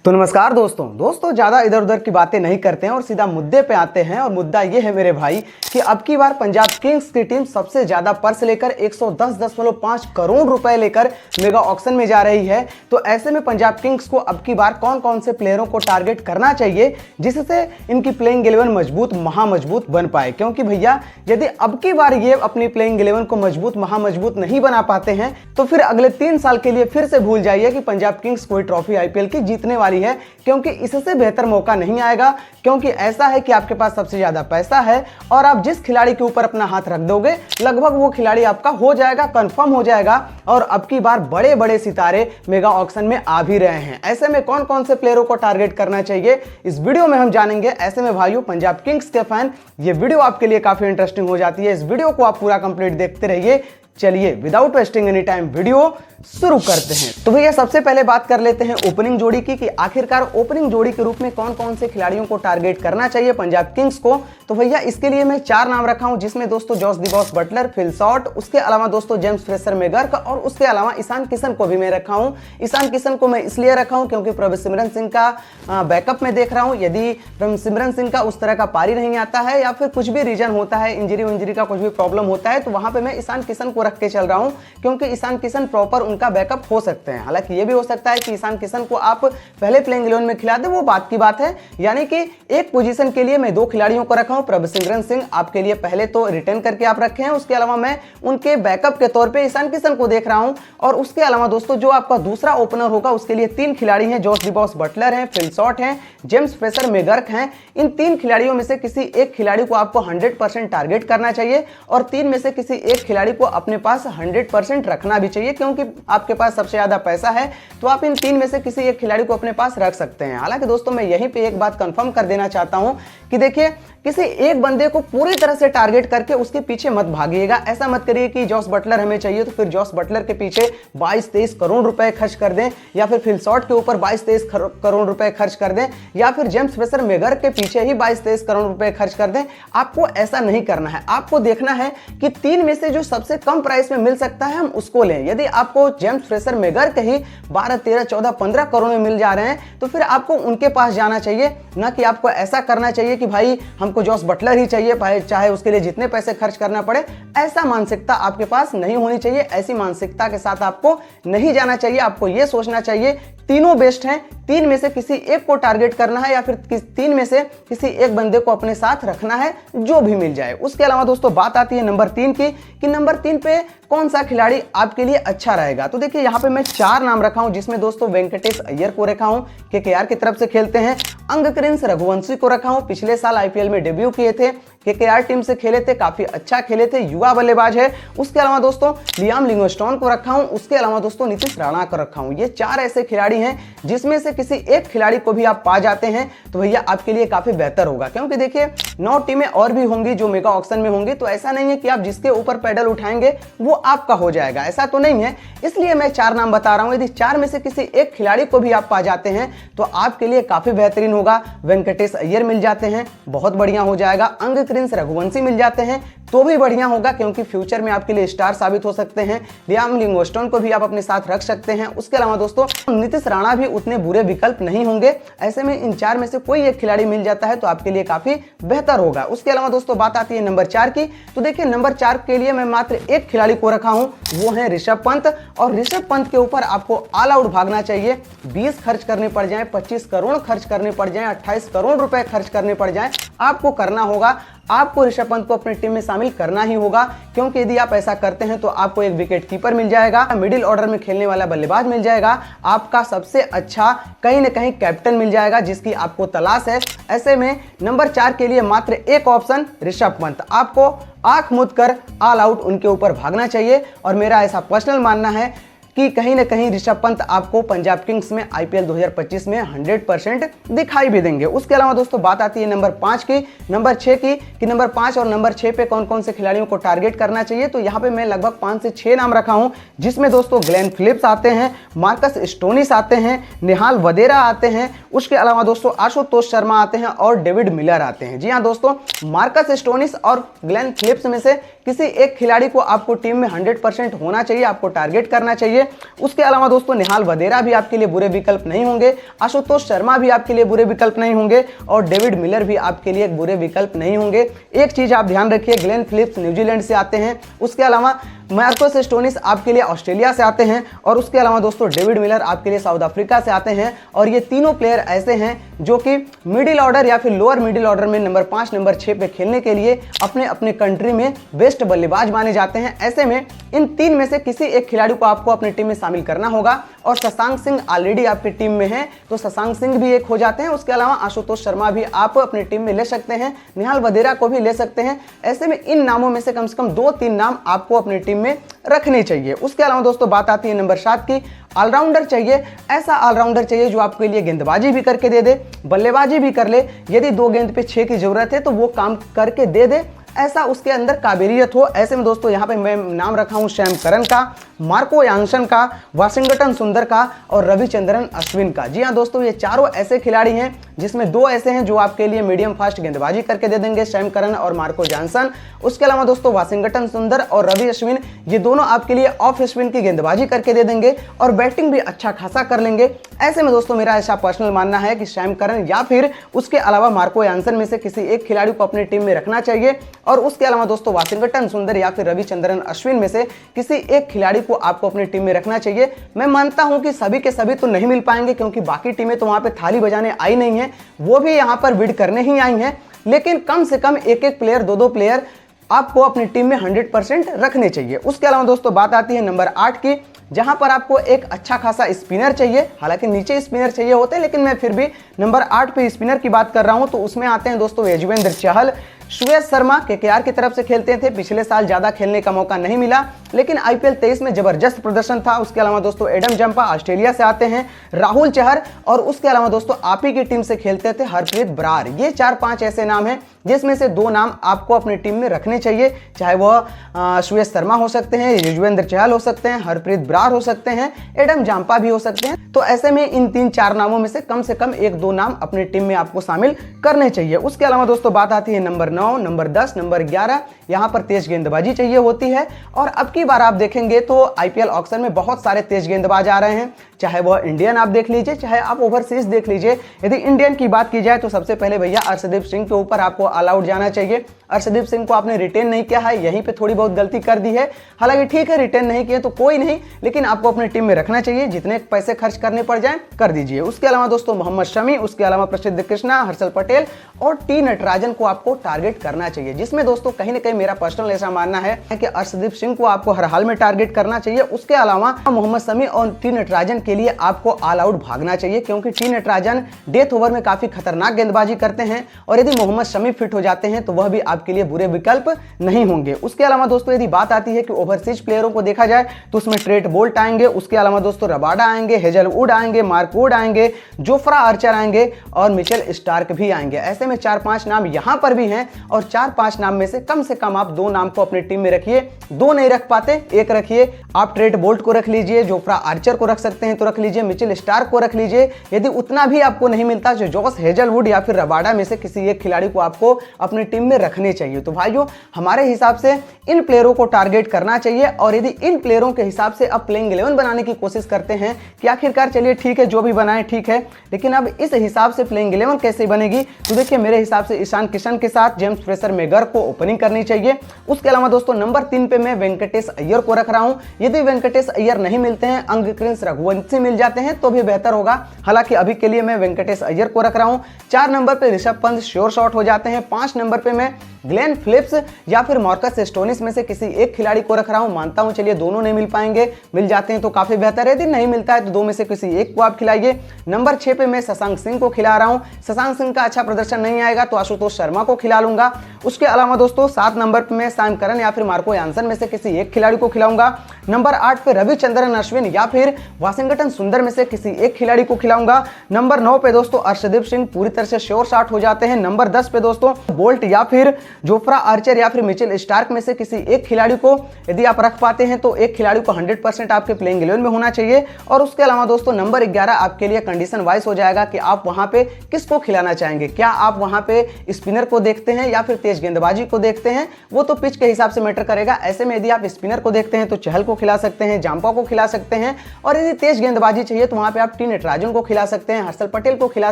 तो नमस्कार दोस्तों ज्यादा इधर उधर की बातें नहीं करते हैं और सीधा मुद्दे पे आते हैं। और मुद्दा ये है मेरे भाई कि अब की बार पंजाब किंग्स की टीम सबसे ज्यादा पर्स लेकर 110.5 करोड़ रुपए लेकर मेगा ऑक्शन में जा रही है। तो ऐसे में पंजाब किंग्स को अब की बार कौन कौन से प्लेयरों को टारगेट करना चाहिए जिससे इनकी प्लेइंग 11 मजबूत महामजबूत बन पाए। क्योंकि भैया यदि अब की बार ये अपनी प्लेइंग 11 को मजबूत महामजबूत नहीं बना पाते हैं तो फिर अगले 3 साल के लिए फिर से भूल जाइए कि पंजाब किंग्स कोई ट्रॉफी आईपीएल की जीतने वाली है। क्योंकि इससे बेहतर मौका नहीं आएगा। क्योंकि ऐसा है कि आपके पास सबसे ज्यादा पैसा है और आप जिस खिलाड़ी के ऊपर अपना हाथ रख दोगे लगभग वो खिलाड़ी आपका हो जाएगा, कंफर्म हो जाएगा। और अब की बार बड़े बड़े सितारे मेगा ऑक्शन में आ भी रहे हैं। ऐसे में कौन कौन से प्लेयरों को टारगेट करना चाहिए इस वीडियो में हम जानेंगे। ऐसे में भाइयों पंजाब किंग्स के फैन ये वीडियो आपके लिए काफी इंटरेस्टिंग हो जाती है। इस वीडियो को आप पूरा कंप्लीट देखते रहिए। चलिए without wasting any time video शुरू करते हैं। तो भैया सबसे पहले बात कर लेते हैं ओपनिंग जोड़ी की कि आखिरकार ओपनिंग जोड़ी के रूप में कौन कौन से खिलाड़ियों को टारगेट करना चाहिए पंजाब किंग्स को। तो भैया इसके लिए मैं 4 नाम रखा हूं जिसमें दोस्तों जॉस दी बॉस बटलर, फिल शॉर्ट, उसके अलावा दोस्तों जेम्स फ्रेजर मैकगर्क और उसके अलावा ईशान किशन को भी मैं रखा हूं। ईशान किशन को मैं इसलिए रखा हूं क्योंकि प्रभसिमरन सिंह का बैकअप में देख रहा हूं। यदि प्रभसिमरन सिंह का उस तरह का पारी नहीं आता है या फिर कुछ भी रीजन होता है, इंजरी का कुछ भी प्रॉब्लम होता है तो वहां पर मैं ईशान किशन को रख के चल रहा हूं। क्योंकि ईशान किशन प्रॉपर उनका बैकअप हो सकते हैं। हालांकि ये भी हो सकता है कि ईशान किशन को आप पहले प्लेइंग 11 में खिला दे, वो बात की बात है। यानी कि एक पोजीशन के लिए मैं 2 खिलाड़ियों को रखा हूं। प्रभसिमरन सिंह आपके लिए पहले तो रिटेन करके आप रखे हैं, उसके अलावा मैं उनके बैकअप के तौर पे ईशान किशन को देख रहा हूं। और उसके अलावा दोस्तों जो आपका दूसरा ओपनर होगा उसके लिए 3 खिलाड़ी हैं, जॉस दी बॉस बटलर हैं, फिल शॉर्ट हैं, जेम्स फ्रेजर मैकगर्क हैं। इन 3 खिलाड़ियों में से किसी एक खिलाड़ी को आपको 100% टारगेट करना चाहिए और 3 में से किसी एक खिलाड़ी को अपने पास 100% रखना भी चाहिए। क्योंकि आपके पास सबसे ज्यादा पैसा है तो आप इन 3 में से किसी एक खिलाड़ी को अपने पास रख सकते हैं। हालांकि दोस्तों मैं यहीं पे एक बात कंफर्म कर देना चाहता हूं कि देखिए किसी एक बंदे को पूरी तरह से टारगेट करके उसके पीछे मत भागिएगा। ऐसा मत करिए कि जॉस बटलर हमें चाहिए तो फिर जॉस बटलर के पीछे 22-23 करोड़ रुपए खर्च कर दें या फिर फिल शॉर्ट के ऊपर 22-23 करोड़ रुपए खर्च कर दें या फिर जेम्स फ्रेजर मैकगर्क के पीछे ही 22-23 करोड़ रुपए खर्च कर दें। आपको ऐसा नहीं करना है। आपको देखना है कि 3 में से जो सबसे कम प्राइस में मिल सकता है हम उसको लें। यदि आपको जेम्स फ्रेजर मैकगर्क ही 12, 13, 14, 15 करोड़ में मिल जा रहे हैं तो फिर आपको उनके पास जाना चाहिए। ना कि आपको ऐसा करना चाहिए कि भाई हमको जॉस बटलर ही चाहिए, चाहे उसके लिए जितने पैसे खर्च करना पड़े। ऐसा मानसिकता आपके पास नहीं होनी चाहिए। ऐसी मानसिकता के साथ आपको नहीं जाना चाहिए। आपको यह सोचना चाहिए तीनों बेस्ट हैं, 3 में से किसी एक को टारगेट करना है या फिर 3 में से किसी एक बंदे को अपने साथ रखना है, जो भी मिल जाए। उसके अलावा दोस्तों बात आती है नंबर 3 की कि नंबर 3 पे कौन सा खिलाड़ी आपके लिए अच्छा रहेगा। तो देखिए यहाँ पे मैं 4 नाम रखा हूं जिसमें दोस्तों वेंकटेश अय्यर को रखा हूं, केकेआर की तरफ से खेलते हैं। अंगक्रिंस रघुवंशी को रखा हूं, पिछले साल आईपीएल में डेब्यू किए थे, केकेआर टीम से खेले थे, काफी अच्छा खेले थे, युवा बल्लेबाज है। उसके अलावा दोस्तों लियाम लिंगस्टोन को रखा हूं। उसके अलावा दोस्तों नीतीश राणा को रखा हूं। ये 4 ऐसे खिलाड़ी हैं जिसमें से किसी एक खिलाड़ी को भी आप पा जाते हैं तो भैया आपके लिए काफी बेहतर होगा। क्योंकि देखिए 9 टीमें और भी होंगी जो मेगा ऑक्शन में होंगी, तो ऐसा नहीं है कि आप जिसके ऊपर पैडल उठाएंगे वो आपका हो जाएगा, ऐसा तो नहीं है। इसलिए मैं 4 नाम बता रहा हूं। यदि 4 में से किसी एक खिलाड़ी को भी आप पा जाते हैं तो आपके लिए काफी बेहतरीन होगा। वेंकटेश अय्यर मिल जाते हैं, बहुत बढ़िया हो जाएगा। अंगक्रिंस रघुवंशी मिल जाते हैं तो भी बढ़िया होगा क्योंकि फ्यूचर में आपके लिए स्टार साबित हो सकते हैं। लियाम लिंगस्टोन को भी आप अपने साथ रख सकते हैं। उसके अलावा दोस्तों नीतीश राणा भी उतने बुरे विकल्प नहीं होंगे। ऐसे में इन 4 में से कोई एक खिलाड़ी मिल जाता है तो आपके लिए काफी बेहतर होगा। उसके अलावा दोस्तों बात आती है नंबर 4 की। तो देखिए नंबर 4 के लिए मैं मात्र एक खिलाड़ी को रखा हूं, वो है ऋषभ पंत। और ऋषभ पंत के ऊपर आपको ऑल आउट भागना चाहिए। 20 खर्च करने पड़ जाए, 25 करोड़ खर्च करने पड़ जाए, 28 करोड़ रुपए खर्च करने पड़ जाए, आपको करना होगा। आपको ऋषभ पंत को अपनी टीम में शामिल करना ही होगा। क्योंकि यदि आप ऐसा करते हैं तो आपको एक विकेट कीपर मिल जाएगा, मिडिल ऑर्डर में खेलने वाला बल्लेबाज मिल जाएगा, आपका सबसे अच्छा कहीं ना कहीं कैप्टन मिल जाएगा जिसकी आपको तलाश है। ऐसे में नंबर 4 के लिए मात्र एक ऑप्शन ऋषभ पंत। आपको आंख मूंद कर ऑल आउट उनके ऊपर भागना चाहिए। और मेरा ऐसा पर्सनल मानना है कि कहीं ना कहीं ऋषभ पंत आपको पंजाब किंग्स में आईपीएल 2025 में 100% दिखाई भी देंगे। उसके अलावा दोस्तों बात आती है नंबर 5 की, नंबर 6 की कि नंबर 5 और नंबर 6 पे कौन कौन से खिलाड़ियों को टारगेट करना चाहिए। तो यहाँ पे मैं लगभग 5 से 6 नाम रखा हूं जिसमें दोस्तों ग्लेन फिलिप्स आते हैं, मार्कस स्टोनिस आते हैं, निहाल वदेरा आते हैं, उसके अलावा दोस्तों आशुतोष शर्मा आते हैं और डेविड मिलर आते हैं। जी हाँ दोस्तों, मार्कस स्टोनिस और ग्लेन फिलिप्स में से किसी एक खिलाड़ी को आपको टीम में 100% होना चाहिए, आपको टारगेट करना चाहिए। चाहिए। उसके अलावा दोस्तों निहाल वधेरा भी आपके लिए बुरे विकल्प नहीं होंगे, आशुतोष शर्मा भी आपके लिए बुरे विकल्प नहीं होंगे और डेविड मिलर भी आपके लिए एक बुरे विकल्प नहीं होंगे। एक चीज आप ध्यान रखिए, ग्लेन फिलिप्स न्यूजीलैंड से आते हैं, उसके अलावा मार्कस स्टोनिस आपके लिए ऑस्ट्रेलिया से आते हैं और उसके अलावा दोस्तों डेविड मिलर आपके लिए साउथ अफ्रीका से आते हैं। और ये तीनों प्लेयर ऐसे हैं जो कि मिडिल ऑर्डर या फिर लोअर मिडिल ऑर्डर में नंबर 5 नंबर 6 पे खेलने के लिए अपने अपने कंट्री में बेस्ट बल्लेबाज माने जाते हैं। ऐसे में इन तीन में से किसी एक खिलाड़ी को आपको अपनी टीम में शामिल करना होगा और शशांक सिंह ऑलरेडी आपकी टीम में है तो शशांक सिंह भी एक हो जाते हैं। उसके अलावा आशुतोष शर्मा भी आप अपनी टीम में ले सकते हैं, निहाल वधेरा को भी ले सकते हैं। ऐसे में इन नामों में से कम 2-3 नाम आपको अपनी टीम में रखने चाहिए। उसके अलावा दोस्तों बात आती है नंबर 7 की, ऑलराउंडर चाहिए। ऐसा ऑलराउंडर चाहिए जो आपके लिए गेंदबाजी भी करके दे दे, बल्लेबाजी भी कर ले, यदि 2 गेंद पे 6 की जरूरत है तो वो काम करके दे दे, ऐसा उसके अंदर काबिलियत हो। ऐसे में दोस्तों यहाँ पे मैं नाम रखा हूँ सैम करन का, मार्को यानसन का, वाशिंगटन सुंदर का और रविचंद्रन अश्विन का। जी हाँ दोस्तों, ये चारों ऐसे खिलाड़ी हैं जिसमें 2 ऐसे हैं जो आपके लिए मीडियम फास्ट गेंदबाजी करके दे देंगे, सैम करन और मार्को जानसन। उसके अलावा दोस्तों वाशिंगटन सुंदर और रवि अश्विन, ये दोनों आपके लिए ऑफ स्पिन की गेंदबाजी करके दे देंगे और बैटिंग भी अच्छा खासा कर लेंगे। ऐसे में दोस्तों मेरा ऐसा पर्सनल मानना है कि सैम करन या फिर उसके अलावा मार्को यानसन में से किसी एक खिलाड़ी को अपनी टीम में रखना चाहिए और उसके अलावा दोस्तों वाशिंगटन सुंदर या फिर रविचंद्रन अश्विन में से किसी एक खिलाड़ी को आपको अपनी टीम में रखना चाहिए। मैं मानता हूं कि सभी के सभी तो नहीं मिल पाएंगे क्योंकि बाकी टीमें तो वहां पे थाली बजाने आई नहीं है, वो भी यहां पर बिड करने ही आई हैं, लेकिन कम से कम एक प्लेयर 2 प्लेयर आपको अपनी टीम में 100% रखने चाहिए। उसके अलावा दोस्तों बात आती है नंबर 8 की, जहां पर आपको एक अच्छा खासा स्पिनर चाहिए। हालांकि नीचे स्पिनर चाहिए होते हैं लेकिन मैं फिर भी नंबर 8 पे स्पिनर की बात कर रहा हूं। तो उसमें आते हैं दोस्तों यजुवेंद्र चहल, सुयश शर्मा केकेआर की तरफ से खेलते थे, पिछले साल ज्यादा खेलने का मौका नहीं मिला लेकिन आईपीएल 23 में जबरदस्त प्रदर्शन था। उसके अलावा दोस्तों एडम जंपा ऑस्ट्रेलिया से आते हैं, राहुल चहर और उसके अलावा दोस्तों आप ही की टीम से खेलते थे हरप्रीत बरार। ये 4-5 ऐसे नाम हैं जिसमें से 2 नाम आपको अपनी टीम में रखने चाहिए, चाहे वह सुयश शर्मा हो सकते हैं, यजुवेंद्र चहल हो सकते हैं, हरप्रीत बरार हो सकते हैं, एडम जंपा भी हो सकते हैं। तो ऐसे में इन 3-4 नामों में से कम 1-2 नाम अपनी टीम में आपको शामिल करने चाहिए। उसके अलावा दोस्तों बात आती है नंबर 9, नंबर 10, नंबर 11, यहां पर तेज गेंदबाजी चाहिए होती है। और अब की बार आप देखेंगे तो आईपीएल ऑक्शन में बहुत सारे तेज गेंदबाज आ रहे हैं, चाहे वह इंडियन आप देख लीजिए, चाहे आप ओवरसीज देख लीजिए। यदि इंडियन की बात की जाए तो सबसे पहले भैया अर्शदीप सिंह के ऊपर आपको ऑल आउट जाना चाहिए। अर्शदीप सिंह को आपने रिटेन नहीं किया है, यहीं पे थोड़ी बहुत गलती कर दी है। हालांकि ठीक है, रिटेन नहीं किए तो कोई नहीं, लेकिन आपको अपनी टीम में रखना चाहिए, जितने पैसे खर्च करने पड़ जाए कर दीजिए। उसके अलावा दोस्तों मोहम्मद शमी, उसके अलावा प्रसिद्ध कृष्णा, हर्षल पटेल और टी नटराजन को आपको टारगेट करना चाहिए, जिसमें दोस्तों कहीं ना कहीं मेरा पर्सनल ऐसा मानना है कि अर्शदीप सिंह को आपको हर हाल में टारगेट करना चाहिए। उसके अलावा मोहम्मद शमी और टी नटराजन के लिए आपको ऑल आउट भागना चाहिए, क्योंकि टी नटराजन डेथ ओवर में काफी खतरनाक गेंदबाजी करते हैं और यदि मोहम्मद शमी फिट हो जाते हैं तो वह भी आपके लिए बुरे विकल्प नहीं होंगे। उसके अलावा दोस्तों यदि बात आती है कि ओवरसीज प्लेयरों को देखा जाए तो उसमें ट्रेट बोल्ट आएंगे, उसके अलावा दोस्तों रबाडा आएंगे, हेजलवुड आएंगे, मार्क वुड आएंगे, जोफ्रा आर्चर आएंगे और मिचेल स्टार्क भी आएंगे। ऐसे में 4-5 नाम यहां पर भी हैं और 4-5 नाम में से कम आप 2 नाम को अपनी टीम में रखिए। 2 नहीं रख पाते, 1 रखिए। आप ट्रेट बोल्ट को रख लीजिए, जोफ्रा आर्चर को रख सकते हैं तो रख लीजिए, मिचेल स्टार्क को रख लीजिए। यदि उतना भी आपको नहीं मिलता तो जॉस हेजलवुड या फिर रबाडा में से किसी एक खिलाड़ी को आपको अपनी टीम में रखने चाहिए। तो भाइयों हमारे हिसाब से इन प्लेयरों को टारगेट करना चाहिए और यदि इन प्लेयरों के हिसाब से अब प्लेइंग 11 बनाने की कोशिश करते हैं कि आखिरकार चलिए ठीक है जो भी बनाए ठीक है, लेकिन अब इस हिसाब से प्लेइंग 11 कैसे बनेगी, तो देखिए मेरे हिसाब से ईशान किशन के साथ जेम्स फ्रेशर मेगर को ओपनिंग करनी चाहिए। उसके अलावा दोस्तों नंबर 3 पे मैं वेंकटेश अय्यर को रख रहा हूं। यदि वेंकटेश अय्यर नहीं मिलते हैं, अंगक्रिंस रघुवंशी मिल जाते हैं तो भी बेहतर होगा। हालांकि अभी के लिए मैं वेंकटेश अय्यर को रख रहा हूं। 4 नंबर पे ऋषभ पंत श्योर शॉट हो जाते हैं। 5 नंबर पे मैं ग्लेन फिलिप्स या फिर मार्कस स्टोनिस में से किसी एक खिलाड़ी को रख रहा हूं। मानता हूं चलिए दोनों नहीं मिल पाएंगे, मिल जाते हैं तो काफी बेहतर है। यदि नहीं मिलता है तो 2 में से किसी एक को आप खिलाइए। नंबर 6 पे मैं शशांक सिंह को खिला रहा हूं। शशांक सिंह का अच्छा प्रदर्शन नहीं आएगा तो आशुतोष शर्मा को खिला लूंगा। उसके अलावा दोस्तों 7 नंबर पे मैं सैम करन या फिर मार्को यानसन में से किसी एक खिलाड़ी को खिलाऊंगा। नंबर 8 पे रविचंद्रन अश्विन या फिर वाशिंगटन सुंदर में से किसी एक खिलाड़ी को खिलाऊंगा। नंबर 9 पे दोस्तों अर्शदीप सिंह पूरी तरह से श्योर शॉट हो जाते हैं। नंबर 10 पे दोस्तों बोल्ट या फिर जोफ्रा आर्चर या फिर मिचेल स्टार्क में से किसी एक खिलाड़ी को यदि आप रख पाते हैं तो एक खिलाड़ी को 100% आपके प्लेइंग 11 में होना चाहिए। और उसके अलावा दोस्तों नंबर 11 आपके लिए कंडीशन वाइज हो जाएगा कि आप वहां पे किसको खिलाना चाहेंगे। क्या आप वहां पे स्पिनर को देखते हैं या फिर तेज गेंदबाजी को देखते हैं, वो तो पिच के हिसाब से मैटर करेगा। ऐसे में यदि आप स्पिनर को देखते हैं तो चहल को खिला सकते हैं, जांपा को खिला सकते हैं, और यदि तेज गेंदबाजी चाहिए तो वहां पे आप टी नटराजन को खिला सकते हैं, हर्षल पटेल को खिला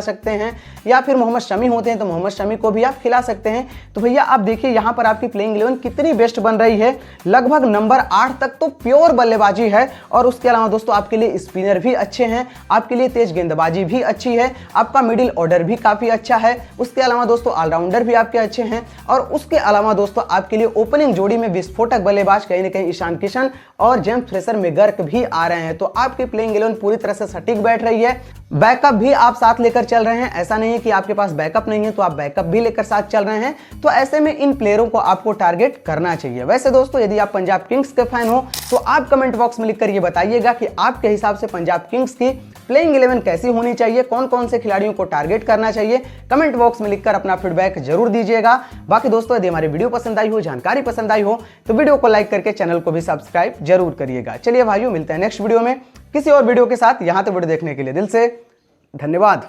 सकते हैं, या फिर मोहम्मद शमी होते हैं तो मोहम्मद शमी को भी आप खिला सकते हैं। तो भैया आप देखिए यहाँ पर आपकी प्लेइंग 11 कितनी बेस्ट बन रही है। लगभग नंबर 8 तक तो प्योर बल्लेबाजी है, और उसके अलावा दोस्तों आपके लिए स्पिनर भी अच्छे हैं, आपके लिए तेज गेंदबाजी भी अच्छी है, आपका मिडिल ऑर्डर भी काफी अच्छा है, उसके अलावा दोस्तों ऑलराउंडर भी आपके अच्छे हैं, और उसके अलावा दोस्तों आपके लिए ओपनिंग जोड़ी में विस्फोटक बल्लेबाज कहीं ना कहीं ईशान किशन और जेम्स फ्रेशर मैकगर्क भी आ रहे हैं। तो आपकी प्लेइंग 11 पूरी तरह से सटीक बैठ रही है। बैकअप भी आप साथ लेकर चल रहे हैं, ऐसा नहीं है कि आपके पास बैकअप नहीं है तो आप बैकअप भी लेकर साथ चल रहे हैं। तो ऐसे में इन प्लेयरों को आपको टारगेट करना चाहिए। वैसे दोस्तों यदि आप पंजाब किंग्स के फैन हो तो आप कमेंट बॉक्स में लिखकर ये बताइएगा कि आपके हिसाब से पंजाब किंग्स की प्लेइंग 11 कैसी होनी चाहिए, कौन कौन से खिलाड़ियों को टारगेट करना चाहिए। कमेंट बॉक्स में लिखकर अपना फीडबैक जरूर दीजिएगा। बाकी दोस्तों यदि हमारी वीडियो पसंद आई हो, जानकारी पसंद आई हो, तो वीडियो को लाइक करके चैनल को भी सब्सक्राइब जरूर करिएगा। चलिए भाइयों, मिलते हैं नेक्स्ट वीडियो में किसी और वीडियो के साथ। यहां तक वीडियो देखने के लिए दिल से धन्यवाद।